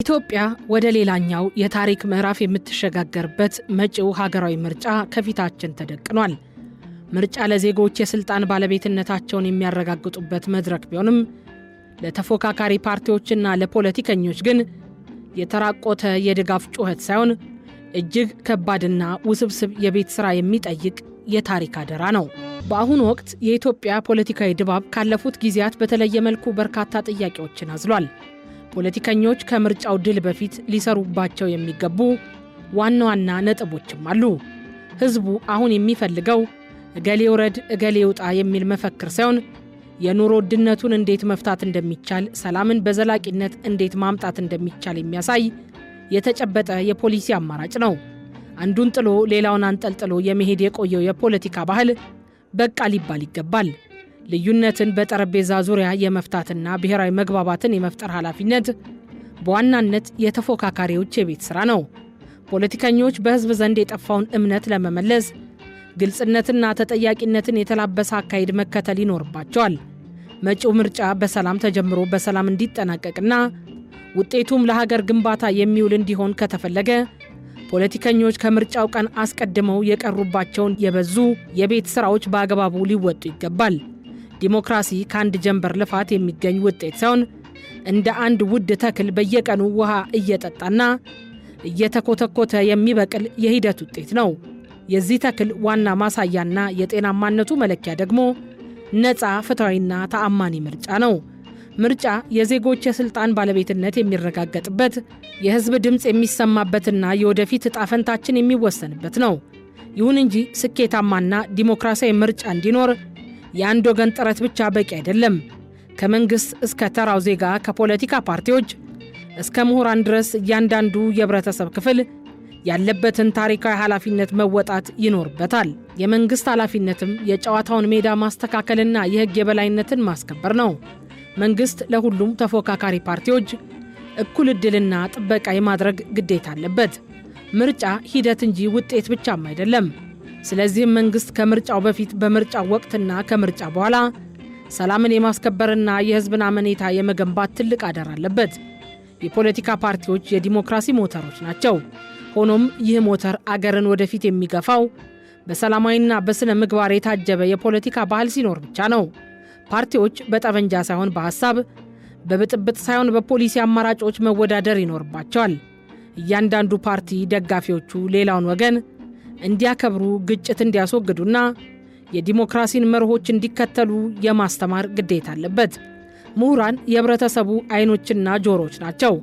ኢትዮጵያ ወደ ሌላኛው የታሪክ ምዕራፍ የምትሸጋገርበት መጪው ሀገራዊ ምርጫ ከፊታችን ተደቅኗል። ምርጫ ለዜጎች የስልጣን ባለቤትነታቸውን የሚያረጋግጡበት መድረክ ቢሆንም ለተፎካካሪ ፓርቲዎችና ለፖለቲከኞች ግን የተራቆተ የድጋፍ ጩኸት ሳይሆን እጅግ ከባድና ውስብስብ የቤት ሥራ የሚጠይቅ የታሪክ አደራ ነው። በአሁኑ ወቅት የኢትዮጵያ ፖለቲካዊ ድባብ ካለፉት ጊዜያት በተለየ መልኩ በርካታ ጥያቄዎችን አዝሏል። ፖለቲከኞች ከምርጫው ድል በፊት ሊሰሩባቸው የሚገቡ ዋና ዋና ነጥቦችም አሉ። ሕዝቡ አሁን የሚፈልገው እገሌ ውረድ እገሌ ውጣ የሚል መፈክር ሳይሆን የኑሮ ውድነቱን እንዴት መፍታት እንደሚቻል፣ ሰላምን በዘላቂነት እንዴት ማምጣት እንደሚቻል የሚያሳይ የተጨበጠ የፖሊሲ አማራጭ ነው። አንዱን ጥሎ ሌላውን አንጠልጥሎ የመሄድ የቆየው የፖለቲካ ባህል በቃ ሊባል ይገባል። ልዩነትን በጠረጴዛ ዙሪያ የመፍታትና ብሔራዊ መግባባትን የመፍጠር ኃላፊነት በዋናነት የተፎካካሪዎች የቤት ሥራ ነው። ፖለቲከኞች በሕዝብ ዘንድ የጠፋውን እምነት ለመመለስ ግልጽነትና ተጠያቂነትን የተላበሰ አካሄድ መከተል ይኖርባቸዋል። መጪው ምርጫ በሰላም ተጀምሮ በሰላም እንዲጠናቀቅና ውጤቱም ለሀገር ግንባታ የሚውል እንዲሆን ከተፈለገ ፖለቲከኞች ከምርጫው ቀን አስቀድመው የቀሩባቸውን የበዙ የቤት ሥራዎች በአግባቡ ሊወጡ ይገባል። ዲሞክራሲ ከአንድ ጀንበር ልፋት የሚገኝ ውጤት ሳይሆን እንደ አንድ ውድ ተክል በየቀኑ ውሃ እየጠጣና እየተኮተኮተ የሚበቅል የሂደት ውጤት ነው። የዚህ ተክል ዋና ማሳያና የጤናማነቱ መለኪያ ደግሞ ነፃ፣ ፍትሐዊና ተአማኒ ምርጫ ነው። ምርጫ የዜጎች የስልጣን ባለቤትነት የሚረጋገጥበት፣ የሕዝብ ድምፅ የሚሰማበትና የወደፊት ዕጣ ፈንታችን የሚወሰንበት ነው። ይሁን እንጂ ስኬታማና ዲሞክራሲያዊ ምርጫ እንዲኖር የአንድ ወገን ጥረት ብቻ በቂ አይደለም። ከመንግሥት እስከ ተራው ዜጋ፣ ከፖለቲካ ፓርቲዎች እስከ ምሁራን ድረስ እያንዳንዱ የህብረተሰብ ክፍል ያለበትን ታሪካዊ ኃላፊነት መወጣት ይኖርበታል። የመንግሥት ኃላፊነትም የጨዋታውን ሜዳ ማስተካከልና የሕግ የበላይነትን ማስከበር ነው። መንግሥት ለሁሉም ተፎካካሪ ፓርቲዎች እኩል ዕድልና ጥበቃ የማድረግ ግዴታ አለበት። ምርጫ ሂደት እንጂ ውጤት ብቻም አይደለም። ስለዚህም መንግሥት ከምርጫው በፊት፣ በምርጫው ወቅትና ከምርጫ በኋላ ሰላምን የማስከበርና የሕዝብን አመኔታ የመገንባት ትልቅ አደራ አለበት። የፖለቲካ ፓርቲዎች የዲሞክራሲ ሞተሮች ናቸው። ሆኖም ይህ ሞተር አገርን ወደፊት የሚገፋው በሰላማዊና በስነ ምግባር የታጀበ የፖለቲካ ባህል ሲኖር ብቻ ነው። ፓርቲዎች በጠመንጃ ሳይሆን በሐሳብ፣ በብጥብጥ ሳይሆን በፖሊሲ አማራጮች መወዳደር ይኖርባቸዋል። እያንዳንዱ ፓርቲ ደጋፊዎቹ ሌላውን ወገን እንዲያከብሩ፣ ግጭት እንዲያስወግዱና የዲሞክራሲን መርሆች እንዲከተሉ የማስተማር ግዴታ አለበት። ምሁራን የህብረተሰቡ አይኖችና ጆሮች ናቸው።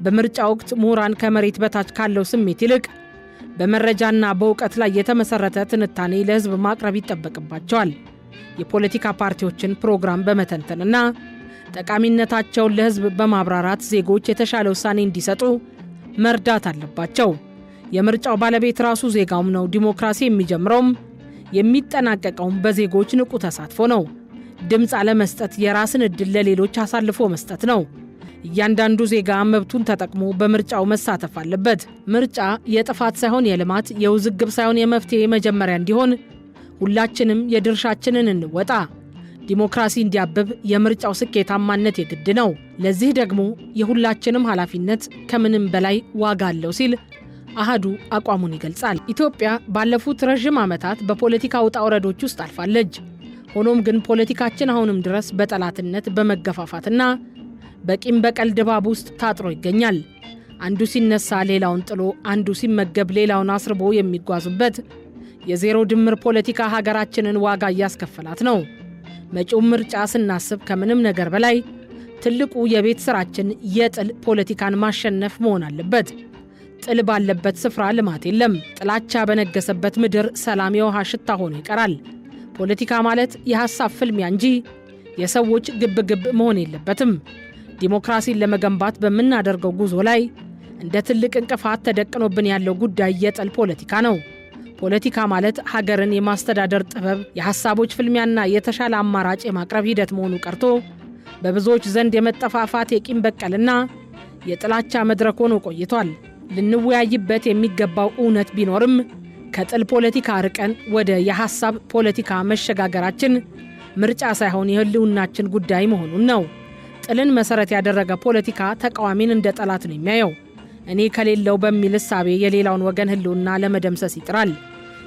በምርጫ ወቅት ምሁራን ከመሬት በታች ካለው ስሜት ይልቅ በመረጃና በእውቀት ላይ የተመሰረተ ትንታኔ ለሕዝብ ማቅረብ ይጠበቅባቸዋል። የፖለቲካ ፓርቲዎችን ፕሮግራም በመተንተንና ጠቃሚነታቸውን ለሕዝብ በማብራራት ዜጎች የተሻለ ውሳኔ እንዲሰጡ መርዳት አለባቸው። የምርጫው ባለቤት ራሱ ዜጋውም ነው። ዲሞክራሲ የሚጀምረውም የሚጠናቀቀውም በዜጎች ንቁ ተሳትፎ ነው። ድምፅ አለመስጠት የራስን ዕድል ለሌሎች አሳልፎ መስጠት ነው። እያንዳንዱ ዜጋ መብቱን ተጠቅሞ በምርጫው መሳተፍ አለበት። ምርጫ የጥፋት ሳይሆን የልማት፣ የውዝግብ ሳይሆን የመፍትሄ መጀመሪያ እንዲሆን ሁላችንም የድርሻችንን እንወጣ። ዲሞክራሲ እንዲያብብ የምርጫው ስኬታማነት የግድ ነው። ለዚህ ደግሞ የሁላችንም ኃላፊነት ከምንም በላይ ዋጋ አለው ሲል አሃዱ አቋሙን ይገልጻል። ኢትዮጵያ ባለፉት ረዥም ዓመታት በፖለቲካ ውጣ ውረዶች ውስጥ አልፋለች። ሆኖም ግን ፖለቲካችን አሁንም ድረስ በጠላትነት፣ በመገፋፋትና በቂም በቀል ድባብ ውስጥ ታጥሮ ይገኛል። አንዱ ሲነሳ ሌላውን ጥሎ፣ አንዱ ሲመገብ ሌላውን አስርቦ የሚጓዙበት የዜሮ ድምር ፖለቲካ ሀገራችንን ዋጋ እያስከፈላት ነው። መጪው ምርጫ ስናስብ ከምንም ነገር በላይ ትልቁ የቤት ሥራችን የጥል ፖለቲካን ማሸነፍ መሆን አለበት። ጥል ባለበት ስፍራ ልማት የለም። ጥላቻ በነገሰበት ምድር ሰላም የውሃ ሽታ ሆኖ ይቀራል። ፖለቲካ ማለት የሐሳብ ፍልሚያ እንጂ የሰዎች ግብግብ መሆን የለበትም። ዲሞክራሲን ለመገንባት በምናደርገው ጉዞ ላይ እንደ ትልቅ እንቅፋት ተደቅኖብን ያለው ጉዳይ የጥል ፖለቲካ ነው። ፖለቲካ ማለት ሀገርን የማስተዳደር ጥበብ፣ የሐሳቦች ፍልሚያና የተሻለ አማራጭ የማቅረብ ሂደት መሆኑ ቀርቶ በብዙዎች ዘንድ የመጠፋፋት፣ የቂም በቀልና የጥላቻ መድረክ ሆኖ ቆይቷል። ልንወያይበት የሚገባው እውነት ቢኖርም ከጥል ፖለቲካ ርቀን ወደ የሐሳብ ፖለቲካ መሸጋገራችን ምርጫ ሳይሆን የህልውናችን ጉዳይ መሆኑን ነው። ጥልን መሰረት ያደረገ ፖለቲካ ተቃዋሚን እንደ ጠላት ነው የሚያየው። እኔ ከሌለው በሚል እሳቤ የሌላውን ወገን ህልውና ለመደምሰስ ይጥራል።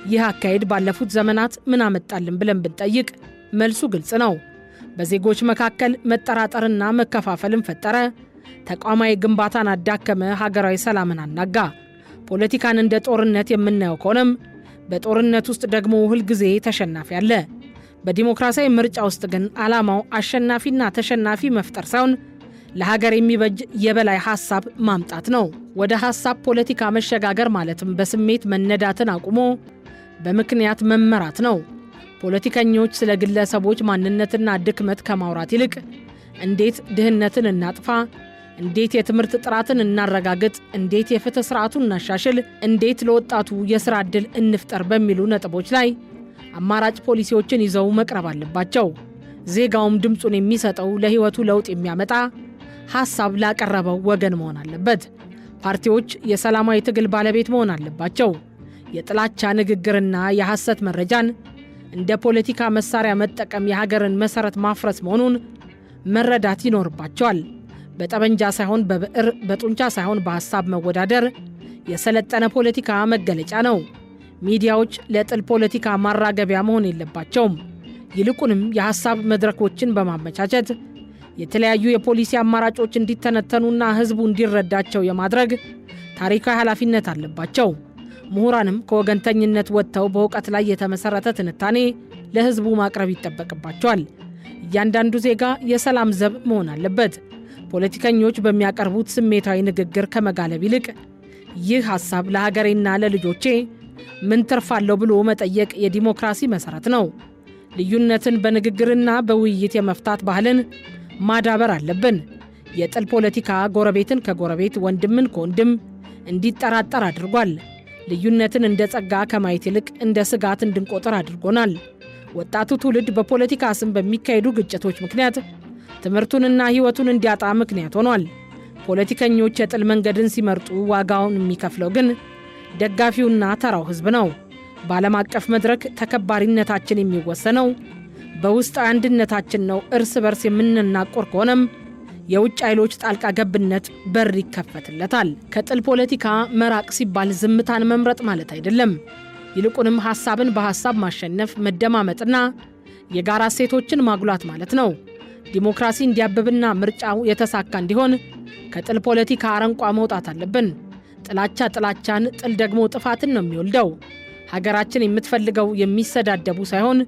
ይህ አካሄድ ባለፉት ዘመናት ምን አመጣልን ብለን ብንጠይቅ መልሱ ግልጽ ነው። በዜጎች መካከል መጠራጠርና መከፋፈልን ፈጠረ። ተቋማዊ ግንባታን አዳከመ። ሀገራዊ ሰላምን አናጋ። ፖለቲካን እንደ ጦርነት የምናየው ከሆነም በጦርነት ውስጥ ደግሞ ሁልጊዜ ተሸናፊ አለ። በዲሞክራሲያዊ ምርጫ ውስጥ ግን ዓላማው አሸናፊና ተሸናፊ መፍጠር ሳይሆን ለሀገር የሚበጅ የበላይ ሐሳብ ማምጣት ነው። ወደ ሐሳብ ፖለቲካ መሸጋገር ማለትም በስሜት መነዳትን አቁሞ በምክንያት መመራት ነው። ፖለቲከኞች ስለ ግለሰቦች ማንነትና ድክመት ከማውራት ይልቅ እንዴት ድህነትን እናጥፋ፣ እንዴት የትምህርት ጥራትን እናረጋግጥ፣ እንዴት የፍትህ ስርዓቱን እናሻሽል፣ እንዴት ለወጣቱ የሥራ ዕድል እንፍጠር በሚሉ ነጥቦች ላይ አማራጭ ፖሊሲዎችን ይዘው መቅረብ አለባቸው። ዜጋውም ድምፁን የሚሰጠው ለሕይወቱ ለውጥ የሚያመጣ ሐሳብ ላቀረበው ወገን መሆን አለበት። ፓርቲዎች የሰላማዊ ትግል ባለቤት መሆን አለባቸው። የጥላቻ ንግግርና የሐሰት መረጃን እንደ ፖለቲካ መሳሪያ መጠቀም የሀገርን መሠረት ማፍረስ መሆኑን መረዳት ይኖርባቸዋል። በጠመንጃ ሳይሆን በብዕር፣ በጡንቻ ሳይሆን በሐሳብ መወዳደር የሰለጠነ ፖለቲካ መገለጫ ነው። ሚዲያዎች ለጥል ፖለቲካ ማራገቢያ መሆን የለባቸውም። ይልቁንም የሐሳብ መድረኮችን በማመቻቸት የተለያዩ የፖሊሲ አማራጮች እንዲተነተኑና ሕዝቡ እንዲረዳቸው የማድረግ ታሪካዊ ኃላፊነት አለባቸው። ምሁራንም ከወገንተኝነት ወጥተው በእውቀት ላይ የተመሠረተ ትንታኔ ለሕዝቡ ማቅረብ ይጠበቅባቸዋል። እያንዳንዱ ዜጋ የሰላም ዘብ መሆን አለበት። ፖለቲከኞች በሚያቀርቡት ስሜታዊ ንግግር ከመጋለብ ይልቅ ይህ ሐሳብ ለሀገሬና ለልጆቼ ምን ትርፋለሁ ብሎ መጠየቅ የዲሞክራሲ መሠረት ነው። ልዩነትን በንግግርና በውይይት የመፍታት ባህልን ማዳበር አለብን። የጥል ፖለቲካ ጎረቤትን ከጎረቤት፣ ወንድምን ከወንድም እንዲጠራጠር አድርጓል። ልዩነትን እንደ ጸጋ ከማየት ይልቅ እንደ ስጋት እንድንቆጥር አድርጎናል። ወጣቱ ትውልድ በፖለቲካ ስም በሚካሄዱ ግጭቶች ምክንያት ትምህርቱንና ሕይወቱን እንዲያጣ ምክንያት ሆኗል። ፖለቲከኞች የጥል መንገድን ሲመርጡ ዋጋውን የሚከፍለው ግን ደጋፊውና ተራው ሕዝብ ነው። በዓለም አቀፍ መድረክ ተከባሪነታችን የሚወሰነው በውስጣዊ አንድነታችን ነው። እርስ በርስ የምንናቆር ከሆነም የውጭ ኃይሎች ጣልቃ ገብነት በር ይከፈትለታል። ከጥል ፖለቲካ መራቅ ሲባል ዝምታን መምረጥ ማለት አይደለም። ይልቁንም ሐሳብን በሐሳብ ማሸነፍ፣ መደማመጥና የጋራ እሴቶችን ማጉላት ማለት ነው። ዲሞክራሲ እንዲያብብና ምርጫው የተሳካ እንዲሆን ከጥል ፖለቲካ አረንቋ መውጣት አለብን። ጥላቻ ጥላቻን፣ ጥል ደግሞ ጥፋትን ነው የሚወልደው። ሀገራችን የምትፈልገው የሚሰዳደቡ ሳይሆን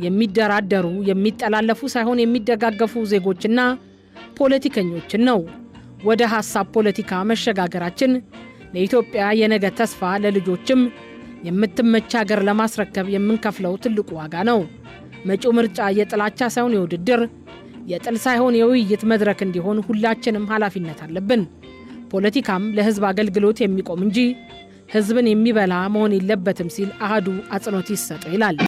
የሚደራደሩ፣ የሚጠላለፉ ሳይሆን የሚደጋገፉ ዜጎችና ፖለቲከኞችን ነው። ወደ ሐሳብ ፖለቲካ መሸጋገራችን ለኢትዮጵያ የነገ ተስፋ፣ ለልጆችም የምትመች ሀገር ለማስረከብ የምንከፍለው ትልቁ ዋጋ ነው። መጪው ምርጫ የጥላቻ ሳይሆን የውድድር፣ የጥል ሳይሆን የውይይት መድረክ እንዲሆን ሁላችንም ኃላፊነት አለብን። ፖለቲካም ለሕዝብ አገልግሎት የሚቆም እንጂ ሕዝብን የሚበላ መሆን የለበትም ሲል አሃዱ አጽንኦት ይሰጠው ይላል።